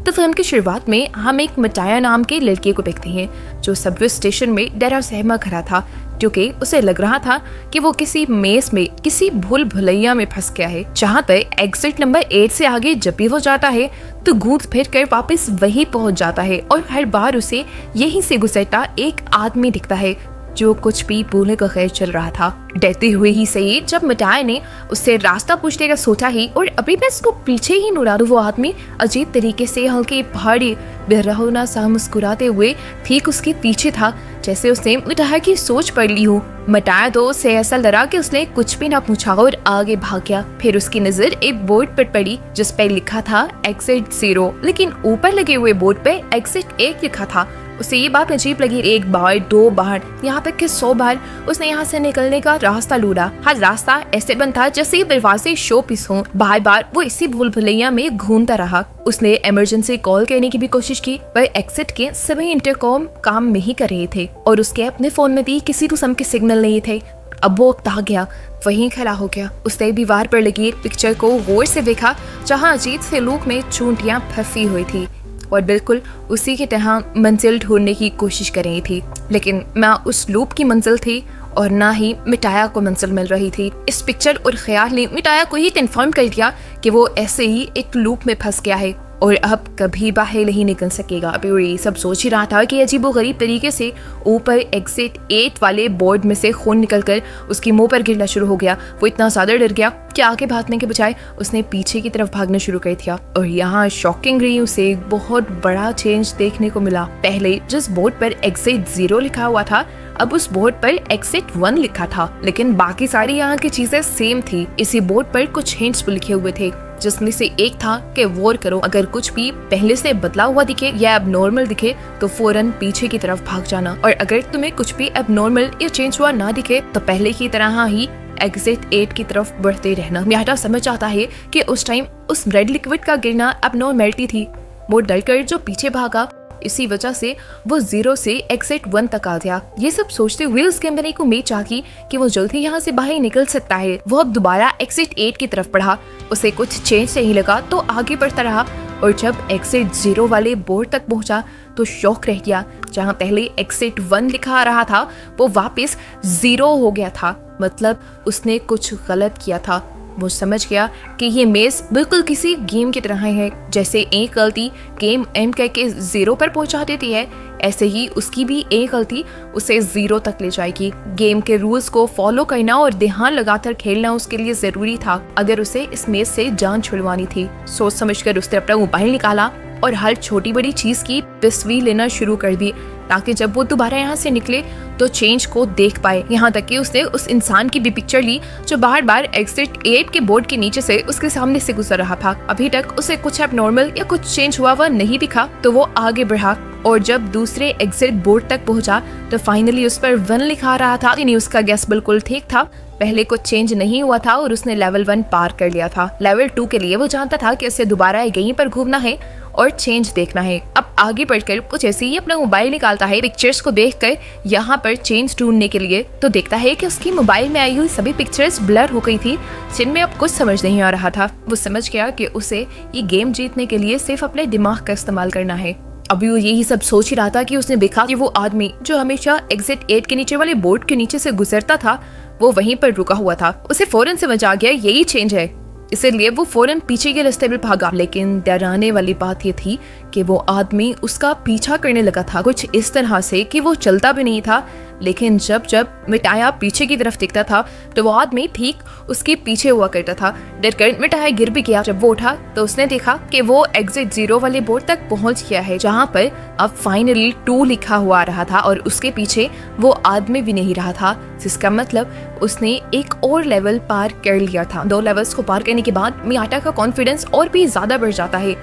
तो फिल्म की शुरुआत में हम एक मिटाया नाम के लड़के को देखते हैं जो सबवे स्टेशन में डरा सहमा खड़ा था, क्योंकि उसे लग रहा था कि वो किसी मेज में किसी भूल भुलैया में फंस गया है, जहाँ पर एग्जिट नंबर 8 से आगे जब भी वो जाता है तो घूम फिर कर वापस वही पहुंच जाता है और हर बार उसे यहीं से गुजरता एक आदमी दिखता है जो कुछ भी भूलने का खैर चल रहा था। डरते हुए ही सही जब मिटाया ने उससे रास्ता पूछने का सोचा ही और अभी मैं इसको पीछे ही नुड़ा दूं, वो आदमी अजीब तरीके से हल्के भारी बेरहना सा मुस्कुराते हुए ठीक उसके पीछे था, जैसे उसने मिटाया की सोच पढ़ ली हो। मिटाया तो उसे ऐसा लगा कि उसने कुछ भी ना पूछा और आगे भाग गया। फिर उसकी नजर एक बोर्ड पर पड़ी जिस पर लिखा था एग्जिट 0, लेकिन ऊपर लगे हुए बोर्ड पे एग्जिट 1 लिखा था। उसे ये बात अजीब लगी, एक बार 2 बार यहाँ तक कि 100 बार उसने यहाँ से निकलने का रास्ता ढूंढा। हर रास्ता ऐसे बंद था जैसे दरवाजे शो पीस हों। बार बार वो इसी भूल भुलैया में घूमता रहा। उसने इमरजेंसी कॉल करने की भी कोशिश की पर एग्जिट के सभी इंटरकॉम काम नहीं कर रहे थे और उसके अपने फोन में भी किसी किस्म के सिग्नल नहीं थे। अब वो उकता गया, वहीं खड़ा हो गया। उसने दीवार पर लगी पिक्चर को गौर से देखा जहाँ अजीब से लूक में चूंटियां फंसी हुई थी और बिल्कुल उसी की तरह मंजिल ढूंढने की कोशिश कर रही थी, लेकिन ना उस लूप की मंजिल थी और ना ही मिटाया को मंजिल मिल रही थी। इस पिक्चर और ख्याल ने मिटाया को ही इन्फॉर्म कर दिया कि वो ऐसे ही एक लूप में फंस गया है और अब कभी बाहर नहीं निकल सकेगा। अभी वो ये सब सोच ही रहा था कि अजीबोगरीब तरीके से ऊपर एग्जिट 8 वाले बोर्ड में से खून निकलकर उसकी मुंह पर गिरना शुरू हो गया। वो इतना ज्यादा डर गया कि आगे भागने के बजाय उसने पीछे की तरफ भागना शुरू कर दिया और यहाँ शॉकिंगली उसे एक बहुत बड़ा चेंज देखने को मिला। पहले जिस बोर्ड पर एग्जिट 0 लिखा हुआ था अब उस बोर्ड पर एग्जिट 1 लिखा था, लेकिन बाकी सारी यहाँ की चीजें सेम थी। इसी बोर्ड पर कुछ हिंट्स भी लिखे हुए थे जिसमें से एक था कि वॉर करो, अगर कुछ भी पहले से बदला हुआ दिखे या एबनॉर्मल दिखे तो फौरन पीछे की तरफ भाग जाना, और अगर तुम्हें कुछ भी एबनॉर्मल या चेंज हुआ ना दिखे तो पहले की तरह ही एग्जिट 8 की तरफ बढ़ते रहना। मियाटा समझ आता है कि उस टाइम उस रेड लिक्विड का गिरना एबनॉर्मैलिटी थी। वो डरकर जो पीछे भागा, इसी वजह से वो 0 से एग्जिट 1 तक आ गया। ये सब सोचते हुए उस कैमरे को उम्मीद जागी कि वो जल्दी यहाँ से बाहर निकल सकता है। वो अब दोबारा एग्जिट 8 की तरफ बढ़ा। उसे कुछ चेंज नहीं लगा तो आगे बढ़ता रहा और जब एग्जिट 0 वाले बोर्ड तक पहुंचा तो शौक रह गया। जहाँ पहले एग्जिट 1 लिखा आ रहा था वो वापस 0 हो गया था, मतलब उसने कुछ गलत किया था। वो समझ गया कि ये मेज बिल्कुल किसी गेम की तरह है। जैसे एक गलती गेम एंड करके 0 पर पहुंचा देती है, ऐसे ही उसकी भी एक गलती उसे 0 तक ले जाएगी। गेम के रूल्स को फॉलो करना और ध्यान लगाकर खेलना उसके लिए जरूरी था अगर उसे इस मेज से जान छुड़वानी थी। सोच समझकर उसने अपना मोबाइल निकाला और हर छोटी बड़ी चीज की तस्वीर लेना शुरू कर दी ताकि जब वो दोबारा यहाँ से निकले तो चेंज को देख पाए। यहाँ तक कि उसने उस इंसान की भी पिक्चर ली जो बार बार एग्जिट 8 के बोर्ड के नीचे से उसके सामने से गुजर रहा था। अभी तक उसे कुछ एबनॉर्मल या कुछ चेंज हुआ वह नहीं दिखा तो वो आगे बढ़ा और जब दूसरे एग्जिट बोर्ड तक पहुंचा तो फाइनली उस पर 1 लिखा रहा था। यानी उसका गैस बिल्कुल ठीक था, पहले कुछ चेंज नहीं हुआ था और उसने लेवल 1 पार कर लिया था। लेवल 2 के लिए वो जानता था कि उसे दोबारा यहीं पर घूमना है और चेंज देखना है। अब आगे बढ़कर कुछ ऐसे ही अपना मोबाइल निकालता है पिक्चर्स को देखकर यहाँ पर चेंज ढूंढने के लिए, तो देखता है कि उसकी मोबाइल में आई हुई सभी पिक्चर्स ब्लर हो गई थी जिनमें अब कुछ समझ नहीं आ रहा था। वो समझ गया कि उसे ये गेम जीतने के लिए सिर्फ अपने दिमाग का इस्तेमाल करना है। अभी वो यही सब सोच ही रहा था कि उसने देखा कि वो आदमी जो हमेशा एग्जिट 8 के नीचे वाले बोर्ड के नीचे से गुजरता था वो वहीं पर रुका हुआ था। उसे फौरन समझ आ गया यही चेंज है, इसलिए वो फौरन पीछे के रास्ते में भागा। लेकिन डराने वाली बात ये थी कि वो आदमी उसका पीछा करने लगा था कुछ इस तरह से कि वो चलता भी नहीं था, लेकिन जब जब मिटाया पीछे की तरफ दिखता था तो वो आदमी ठीक उसके पीछे हुआ करता था। डरकर मिटाया गिर भी गया। जब वो उठा तो उसने देखा कि वो एग्जिट 0 वाले बोर्ड तक पहुंच गया है जहां पर अब फाइनली 2 लिखा हुआ आ रहा था और उसके पीछे वो आदमी भी नहीं रहा था, जिसका मतलब उसने एक और लेवल पार कर लिया था। 2 लेवल्स को पार करने के बाद मियाटा का कॉन्फिडेंस और भी ज्यादा बढ़ जाता है।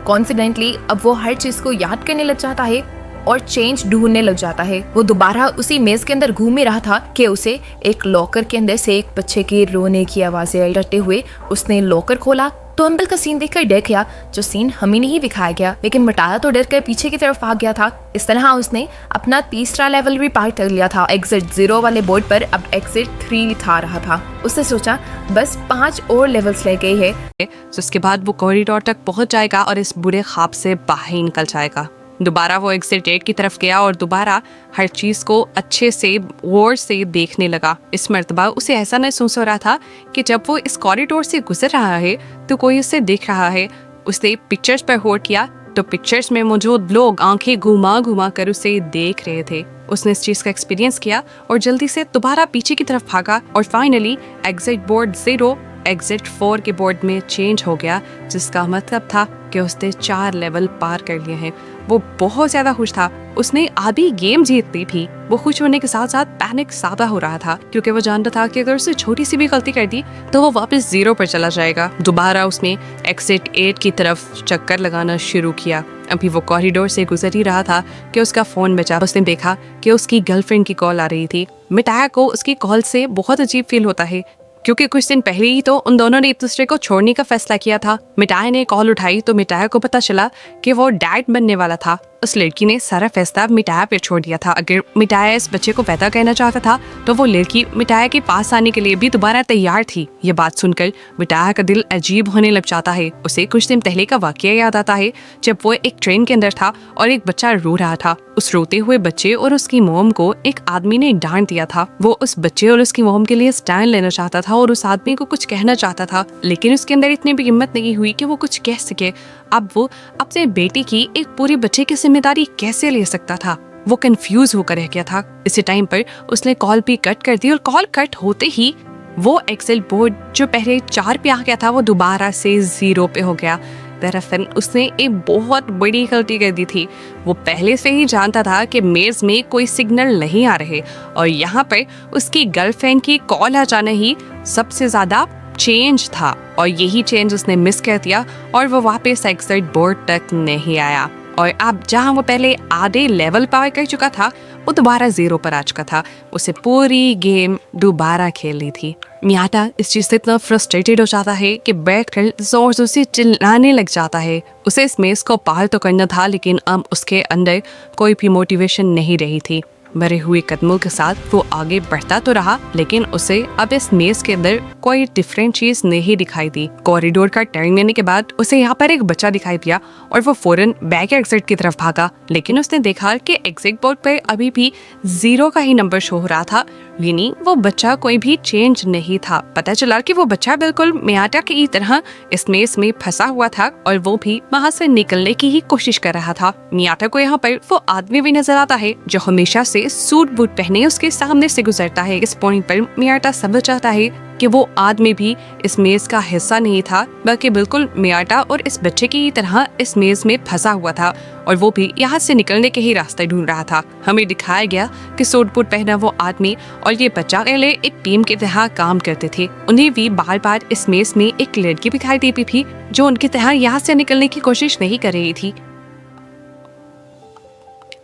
कॉन्फिडेंटली अब वो हर चीज को याद करने लग जाता है और चेंज ढूंढने लग जाता है। वो दोबारा उसी मेज के अंदर घूम ही रहा था कि उसे एक लॉकर के अंदर से एक बच्चे के रोने की आवाजें आई। डरते हुए उसने लॉकर खोला तो अंबिल का सीन देखकर डर गया, जो सीन हमें नहीं दिखाया गया, लेकिन मिटाया तो डर कर पीछे की तरफ भाग गया था। इस तरह उसने अपना तीसरा लेवल भी पार कर लिया था। एग्जिट 0 वाले बोर्ड पर अब एग्जिट 3 था रहा था। उसने सोचा बस 5 और लेवल्स रह गए हैं, तो उसके बाद वो कॉरिडोर तक पहुंच जाएगा और इस बुरे ख्वाब से बाहर निकल जाएगा। दोबारा वो एग्जिट 8 की तरफ गया और दोबारा हर चीज़ को अच्छे से गौर से देखने लगा। इस मर्तबा उसे ऐसा महसूस हो रहा था कि जब वो इस कॉरिडोर से गुजर रहा है तो कोई उसे देख रहा है। उसने पिक्चर्स पर गौर किया तो पिक्चर्स में मौजूद लोग आंखें घुमा घुमा कर उसे देख रहे थे। उसने इस चीज़ का एक्सपीरियंस किया और जल्दी से दोबारा पीछे की तरफ भागा और फाइनली एग्जिट बोर्ड 0 एग्जिट 4 के बोर्ड में चेंज हो गया, जिसका मतलब था कि उसने 4 लेवल पार कर लिए हैं। वो बहुत ज़्यादा खुश था। उसने आधी गेम जीत ली थी। वो खुश होने के साथ साथ पैनिक ज़्यादा हो रहा था, क्योंकि वो जानता था कि अगर उसने छोटी सी भी गलती कर दी तो वो वापस 0 पर चला जाएगा। दोबारा उसने एग्जिट 8 की तरफ चक्कर लगाना शुरू किया। अभी वो कॉरिडोर से गुजर ही रहा था कि उसका फ़ोन बजा। उसने देखा कि उसकी गर्लफ्रेंड की कॉल आ रही थी। मिटाया को उसकी कॉल से बहुत अजीब फील होता है, क्योंकि कुछ दिन पहले ही तो उन दोनों ने एक दूसरे को छोड़ने का फैसला किया था। मिटाया ने कॉल उठाई तो मिटाया को पता चला कि वो डैड बनने वाला था। उस लड़की ने सारा फैसला मिटाया पर छोड़ दिया था। अगर मिटाया इस बच्चे को पैदा करना चाहता था तो वो लड़की मिटाया के पास आने के लिए भी दोबारा तैयार थी। ये बात सुनकर मिटाया का दिल अजीब होने लग जाता है। उसे कुछ दिन पहले का वाकया याद आता है, जब वो एक ट्रेन के अंदर था और एक बच्चा रो रहा था। उस रोते हुए बच्चे और उसकी मोम को एक आदमी ने डांट दिया था। वो उस बच्चे और उसकी मोम के लिए स्टैंड लेना चाहता था और उस आदमी को कुछ कहना चाहता था, लेकिन उसके अंदर इतनी भी हिम्मत नहीं हुई कि वो कुछ कह सके। अब वो अपने बेटे की एक पूरे बच्चे की जिम्मेदारी कैसे ले सकता था? वो कंफ्यूज होकर रह गया था। इसी टाइम पर उसने कॉल भी कट कर दी और कॉल कट होते ही वो एक्सेल बोर्ड जो पहले 4 पे आ गया था वो दोबारा से 0 पे हो गया। दरअसल उसने एक बहुत बड़ी गलती कर दी थी। वो पहले से ही जानता था कि मेज में कोई सिग्नल नहीं आ रहे और यहाँ पर उसकी गर्लफ्रेंड की कॉल आ जाना ही सबसे ज्यादा चेंज था और यही चेंज उसने मिस कर दिया और वो वापस एग्जिट बोर्ड तक नहीं आया। और अब जहाँ वो पहले आधे लेवल पार कर चुका था वो दोबारा 0 पर आ चुका था। उसे पूरी गेम दोबारा खेलनी थी। मियाटा इस चीज़ से इतना फ्रस्ट्रेटेड हो जाता है कि बैठकर जोर जोर से चिल्लाने लग जाता है। उसे इस मेज़ को पार तो करना था, लेकिन अब उसके अंदर कोई भी मोटिवेशन नहीं रही थी। मरे हुए कदमों के साथ वो आगे बढ़ता तो रहा, लेकिन उसे अब इस मेज के अंदर कोई डिफरेंट चीज नहीं दिखाई दी। कॉरिडोर का टर्न लेने के बाद उसे यहाँ पर एक बच्चा दिखाई दिया और वो फौरन बैक एग्जिट की तरफ भागा, लेकिन उसने देखा कि एग्जिट बोर्ड पर अभी भी 0 का ही नंबर शो हो रहा था, यानी वो बच्चा कोई भी चेंज नहीं था। पता चला कि वो बच्चा बिल्कुल मियाटा की तरह इस मेज में फंसा हुआ था और वो भी वहाँ से निकलने की ही कोशिश कर रहा था। मियाटा को यहाँ पर वो आदमी भी नजर आता है जो हमेशा से सूट बूट पहने उसके सामने से गुजरता है। इस पॉइंट पर मियाटा समझ जाता है कि वो आदमी भी इस मेज का हिस्सा नहीं था, बल्कि बिल्कुल मियाटा और इस बच्चे की तरह इस मेज में फंसा हुआ था और वो भी यहाँ से निकलने के ही रास्ते ढूंढ रहा था। हमें दिखाया गया कि सूट बूट पहना वो आदमी और ये बच्चा पहले एक टीम की तरह काम करते थे। उन्हें भी बार बार इस मेज में एक लड़की दिखाई देती थी जो उनकी तरह यहाँ से निकलने की कोशिश नहीं कर रही थी।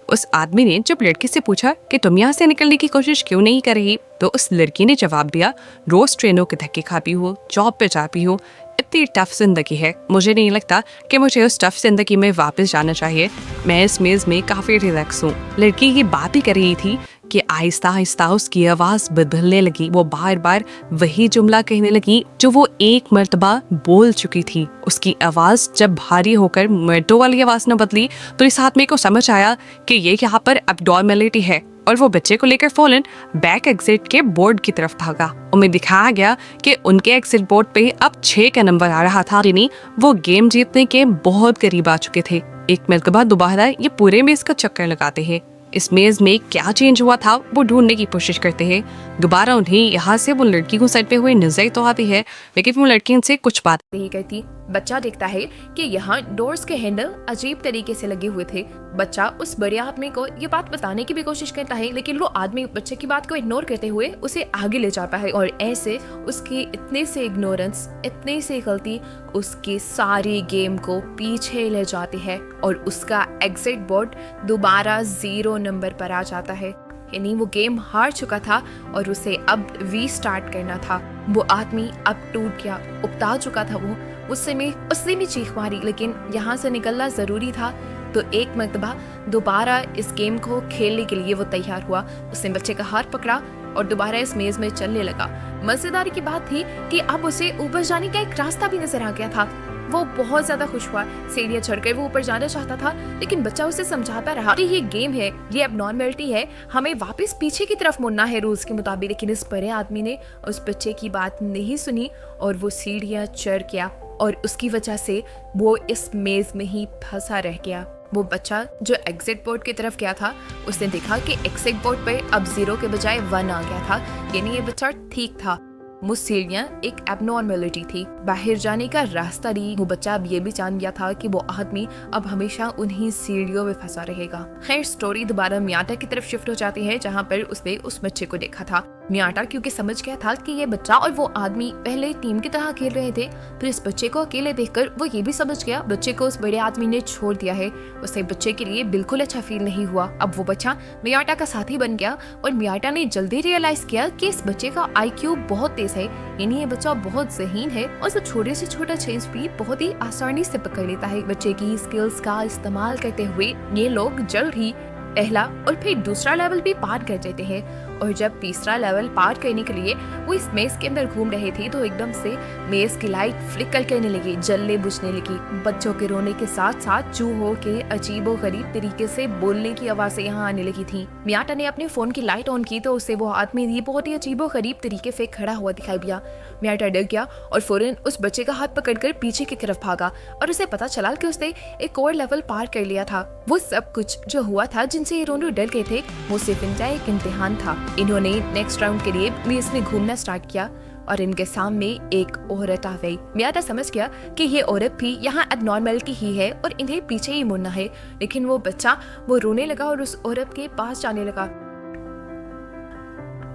उस आदमी ने जब लड़की से पूछा कि तुम यहाँ से निकलने की कोशिश क्यों नहीं कर रही, तो उस लड़की ने जवाब दिया, रोज ट्रेनों के धक्के खाती हो, जॉब पे जाती हो, इतनी टफ जिंदगी है, मुझे नहीं लगता कि मुझे उस टफ जिंदगी में वापस जाना चाहिए। मैं इस मेज में काफी रिलैक्स हूँ। लड़की ये बात ही कर रही थी कि आहिस्ता आहिस्ता उसकी आवाज बदलने लगी। वो बार बार वही जुमला कहने लगी जो वो एक मर्तबा बोल चुकी थी। उसकी आवाज जब भारी होकर मर्दों वाली आवाज न बदली तो इस आदमी को समझ आया कि ये यहाँ पर एब्नॉर्मैलिटी है और वो बच्चे को लेकर फौरन बैक एग्जिट के बोर्ड की तरफ भागा। उन्हें दिखाया गया कि उनके एग्जिट बोर्ड पे अब 6 का नंबर आ रहा था, यानी वो गेम जीतने के बहुत करीब आ चुके थे। एक मरतबा दोबारा ये पूरे मेज का चक्कर लगाते हैं। इस मेज में क्या चेंज हुआ था वो ढूंढने की कोशिश करते हैं। दोबारा उन्हें यहाँ से वो लड़की को सर पे हुए नजर तो आती है, लेकिन वो लड़की उनसे कुछ बात नहीं कहती। बच्चा देखता है कि यहाँ डोर्स के हैंडल अजीब तरीके से लगे हुए थे। बच्चा उस बड़े आदमी को ये बात बताने की भी कोशिश करता है, लेकिन वो आदमी बच्चे की बात को इग्नोर करते हुए उसे आगे ले जाता है और ऐसे उसकी इतने से इग्नोरेंस, इतने से गलती उसकी सारी गेम को पीछे ले जाती है और उसका एग्जिट बोर्ड दोबारा 0 नंबर पर आ जाता है। यानी वो गेम हार चुका था और उसे अब रीस्टार्ट करना था। वो आदमी अब टूट गया, उकता चुका था वो उससे भी चीख मारी, लेकिन यहाँ से निकलना जरूरी था। तो एक मर्तबा दोबारा इस गेम को खेलने के लिए वो तैयार हुआ। उसने बच्चे का हाथ पकड़ा और दोबारा इस मेज में चलने लगा। मजेदारी की बात थी कि अब उसे ऊपर जाने का एक रास्ता भी नजर आ गया था। वो बहुत ज्यादा खुश हुआ। सीढ़ियां चढ़कर वो ऊपर जाना चाहता था, लेकिन बच्चा उसे समझाता रहा कि ये गेम है, ये एबनॉर्मलिटी है, हमें वापस पीछे की तरफ मुड़ना है रूल्स के मुताबिक। लेकिन इस बड़े आदमी ने उस बच्चे की बात नहीं सुनी और वो सीढ़ियां चढ़ गया और उसकी वजह से वो इस मेज में ही फंसा रह गया। वो बच्चा जो एग्जिट बोर्ड की तरफ गया था, उसने देखा कि एग्जिट बोर्ड पे अब 0 के बजाय 1 आ गया था, यानी ये बच्चा ठीक था। वो सीढ़ियां एक एबनॉर्मलिटी थी, बाहर जाने का रास्ता नहीं। वो बच्चा अब ये भी जान गया था कि वो आदमी अब हमेशा उन्हीं सीढ़ियों में फंसा रहेगा। खैर, स्टोरी दोबारा मियाटा की तरफ शिफ्ट हो जाती है, जहाँ पर उसने उस बच्चे को देखा था। मियाटा क्योंकि समझ गया था कि ये बच्चा और वो आदमी पहले टीम की तरह खेल रहे थे, फिर इस बच्चे को अकेले देखकर वो ये भी समझ गया बच्चे को उस बड़े आदमी ने छोड़ दिया है। उसे बच्चे के लिए बिल्कुल अच्छा फील नहीं हुआ। अब वो बच्चा मियाटा का साथी बन गया और मियाटा ने जल्दी रियलाइज किया कि इस बच्चे का IQ बहुत तेज है, यानी ये बच्चा बहुत ज़हीन है और सब छोटे से छोटा चीज भी बहुत ही आसानी से पकड़ लेता है। बच्चे की स्किल्स का इस्तेमाल करते हुए ये लोग जल्द ही पहला और फिर दूसरा लेवल भी पार कर देते हैं। और जब तीसरा लेवल पार करने के लिए वो इस मेज के अंदर घूम रहे थे, तो एकदम से मेज की लाइट फ्लिकर करने लगी, जलने बुझने लगी। बच्चों के रोने के साथ साथ चूहों के अजीबो गरीब तरीके से बोलने की आवाजें यहाँ आने लगी थी। मियाटा ने अपने फोन की लाइट ऑन की तो उसे वो आदमी भी बहुत ही अजीबो गरीब तरीके से खड़ा हुआ दिखाई दिया। मियाटा डर गया और फौरन उस बच्चे का हाथ पकड़कर पीछे की तरफ भागा और उसे पता चला कि उसने एक और लेवल पार कर लिया था। वो सब कुछ जो हुआ था, जिनसे ये दोनों डर गए थे, वो सिर्फ इनका एक इम्तिहान था। इन्होंने नेक्स्ट राउंड के लिए मेज में घूमना स्टार्ट किया और इनके सामने एक औरत आ गई। मियाटा समझ गया कि ये औरत भी यहाँ एबनॉर्मलिटी ही है और इन्हें पीछे ही मुड़ना है। लेकिन वो बच्चा वो रोने लगा और उस औरत के पास जाने लगा।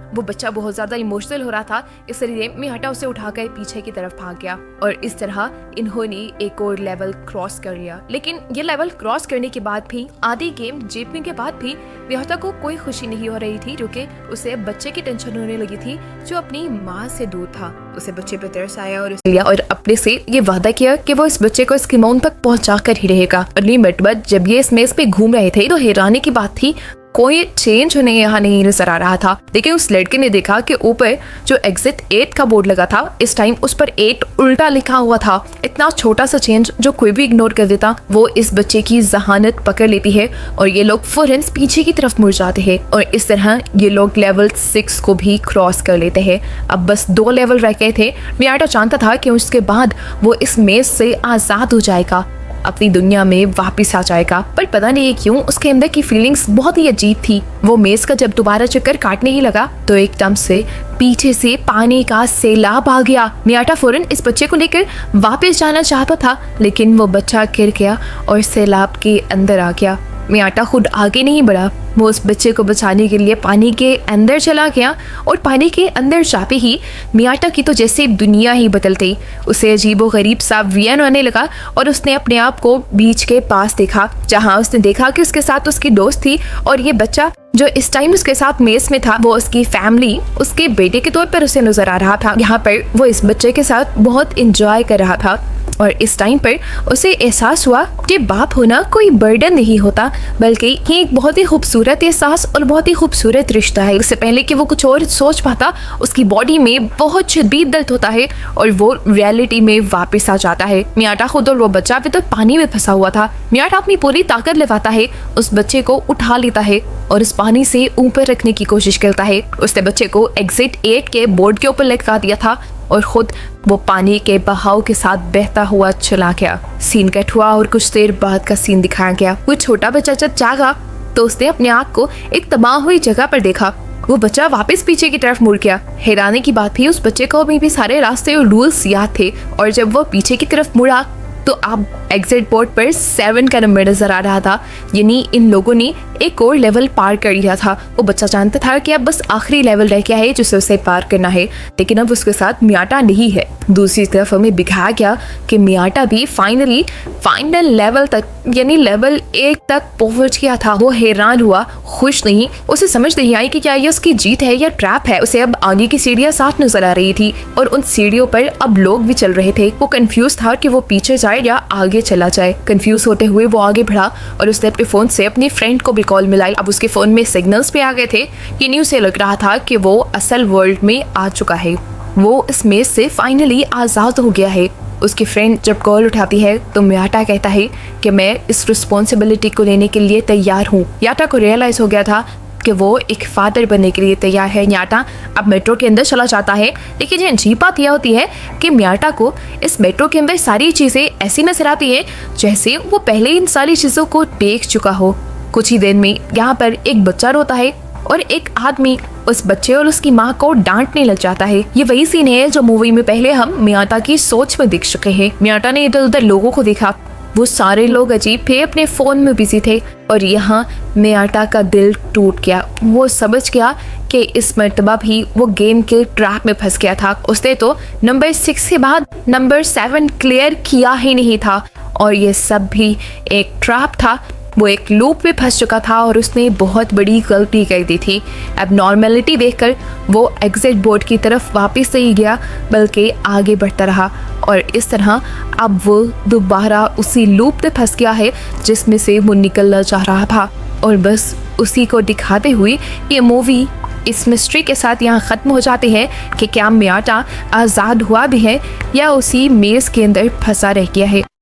वो बच्चा बहुत ज्यादा इमोशनल हो रहा था, इसलिए मियाटा उसे उठाकर पीछे की तरफ भाग गया और इस तरह इन्होंने एक और लेवल क्रॉस कर लिया। लेकिन ये लेवल क्रॉस करने के बाद भी, आधी गेम जीतने के बाद भी मियाटा को कोई खुशी नहीं हो रही थी, क्योंकि उसे बच्चे की टेंशन होने लगी थी जो अपनी माँ से दूर था। उसे बच्चे पे तरस आया और लिया और अपने से ये वादा किया कि वो इस बच्चे को इसकी मौन तक पहुंचा कर ही रहेगा। अगली मरतबा जब ये इस मेज पे घूम रहे थे, तो हैरानी की बात थी कोई चेंज उन्हें यहाँ नहीं नजर आ रहा था। लेकिन उस लड़के ने देखा कि ऊपर जो एग्जिट 8 का बोर्ड लगा था, इस टाइम उस पर 8 उल्टा लिखा हुआ था। इतना छोटा सा चेंज जो कोई भी इग्नोर कर देता, वो इस बच्चे की जहानत पकड़ लेती है और ये लोग फौरन पीछे की तरफ मुड़ जाते हैं और इस तरह ये लोग लेवल 6 को भी क्रॉस कर लेते हैं। अब बस 2 लेवल रह गए थे। मियाटा जानता था कि उसके बाद वो इस मेज से आजाद हो जाएगा, अपनी दुनिया में वापस आ जाएगा। पर पता नहीं क्यों उसके अंदर की फीलिंग्स बहुत ही अजीब थी। वो मेज का जब दोबारा चक्कर काटने ही लगा तो एकदम से पीछे से पानी का सैलाब आ गया। मियाटा फौरन इस बच्चे को लेकर वापस जाना चाहता था, लेकिन वो बच्चा गिर गया और सैलाब के अंदर आ गया। मियाटा खुद आगे नहीं बढ़ा, वो उस बच्चे को बचाने के लिए पानी के अंदर चला गया और पानी के अंदर जाते ही मियाटा की तो जैसे दुनिया ही बदल गई। उसे अजीबो गरीब सा वियन आने लगा और उसने अपने आप को बीच के पास देखा, जहाँ उसने देखा कि उसके साथ उसकी दोस्त थी और ये बच्चा जो इस टाइम उसके साथ मेस में था, वो उसकी फैमिली, उसके बेटे के तौर पर उसे नजर आ रहा था। यहाँ पर वो इस बच्चे के साथ बहुत इंजॉय कर रहा था और इस टाइम पर उसे एहसास हुआ कि बाप होना कोई बर्डन नहीं होता, बल्कि ये एक बहुत ही खूबसूरत एहसास और बहुत ही खूबसूरत रिश्ता है। इससे पहले कि वो कुछ और सोच पाता, उसकी बॉडी में बहुत शदीद दर्द होता है और वो रियलिटी में वापस आ जाता है। मियाटा खुद और वो बच्चा भी तो पानी में फंसा हुआ था। मियाटा अपनी पूरी ताकत लगाता है, उस बच्चे को उठा लेता है और इस पानी से ऊपर रखने की कोशिश करता है। उसने बच्चे को एग्जिट 8 के बोर्ड के ऊपर लटका दिया था और खुद वो पानी के बहाव के साथ बहता हुआ चला गया। सीन कट हुआ और कुछ देर बाद का सीन दिखाया गया। वो छोटा बच्चा जब जागा तो उसने अपने आँख को एक तबाह हुई जगह पर देखा। वो बच्चा वापस पीछे की तरफ मुड़ गया। हैरानी की बात थी, उस बच्चे को अभी भी सारे रास्ते और रूल्स याद थे और जब वो पीछे की तरफ मुड़ा तो अब एग्जिट बोर्ड पर 7 का नंबर नजर आ रहा था, यानी इन लोगों ने एक और लेवल पार कर लिया था। वो बच्चा जानता था कि अब बस आखिरी लेवल रह गया है जिसे उसे पार करना है, लेकिन अब उसके साथ मियाटा नहीं है। दूसरी तरफ हमें दिखाया गया कि मियाटा भी फाइनली फाइनल लेवल तक यानी लेवल 1 तक पहुंच गया था। वो हैरान हुआ, खुश नहीं। उसे समझ नहीं आई कि क्या ये उसकी जीत है या ट्रैप है। उसे अब आगे की सीढ़ियां साफ नजर आ रही थी और उन सीढ़ियों पर अब लोग भी चल रहे थे। वो कंफ्यूज था कि वो पीछे जाए या आगे चला जाए। कंफ्यूज होते हुए वो आगे बढ़ा और उसने अपने फोन से अपनी फ्रेंड को भी कॉल मिलाई। अब उसके फोन में सिग्नल्स पे आ गए थे। ये न्यूज़ से लग रहा था कि वो असल वर्ल्ड में आ चुका है, वो इस मेज से फाइनली आजाद हो गया है। उसकी फ्रेंड जब कॉल उठाती है तो मियाटा कहता है कि मैं इस रिस्पॉन्सिबिलिटी को लेने के लिए तैयार हूँ। याटा को रियलाइज हो गया था कि वो एक फादर बनने के लिए तैयार है। मियाटा अब मेट्रो के अंदर चला जाता है, लेकिन ये अजीब बात यह होती है कि मियाटा को इस मेट्रो के अंदर सारी चीज़ें ऐसी नजर आती है जैसे वो पहले इन सारी चीज़ों को देख चुका हो। कुछ ही देर में यहाँ पर एक बच्चा रोता है और एक आदमी उस बच्चे और उसकी माँ को डांटने लग जाता है। ये वही सीन है जो मूवी में पहले हम मियाटा की सोच में देख चुके हैं। मियाटा ने इधर उधर लोगों को देखा, वो सारे लोग अजीब थे, अपने फोन में बिजी थे और यहाँ मियाटा का दिल टूट गया। वो समझ गया कि इस मर्तबा भी वो गेम के ट्रैप में फंस गया था। उसने तो नंबर 6 के बाद नंबर 7 क्लियर किया ही नहीं था और ये सब भी एक ट्रैप था। वो एक लूप में फंस चुका था और उसने बहुत बड़ी गलती कर दी थी। अब नॉर्मलिटी देखकर वो एग्जिट बोर्ड की तरफ वापस नहीं गया बल्कि आगे बढ़ता रहा और इस तरह अब वो दोबारा उसी लूप में फंस गया है जिसमें से वो निकलना चाह रहा था। और बस उसी को दिखाते हुए ये मूवी इस मिस्ट्री के साथ यहाँ ख़त्म हो जाती है कि क्या मियाटा आज़ाद हुआ भी है या उसी मेज़ के अंदर फंसा रह गया है।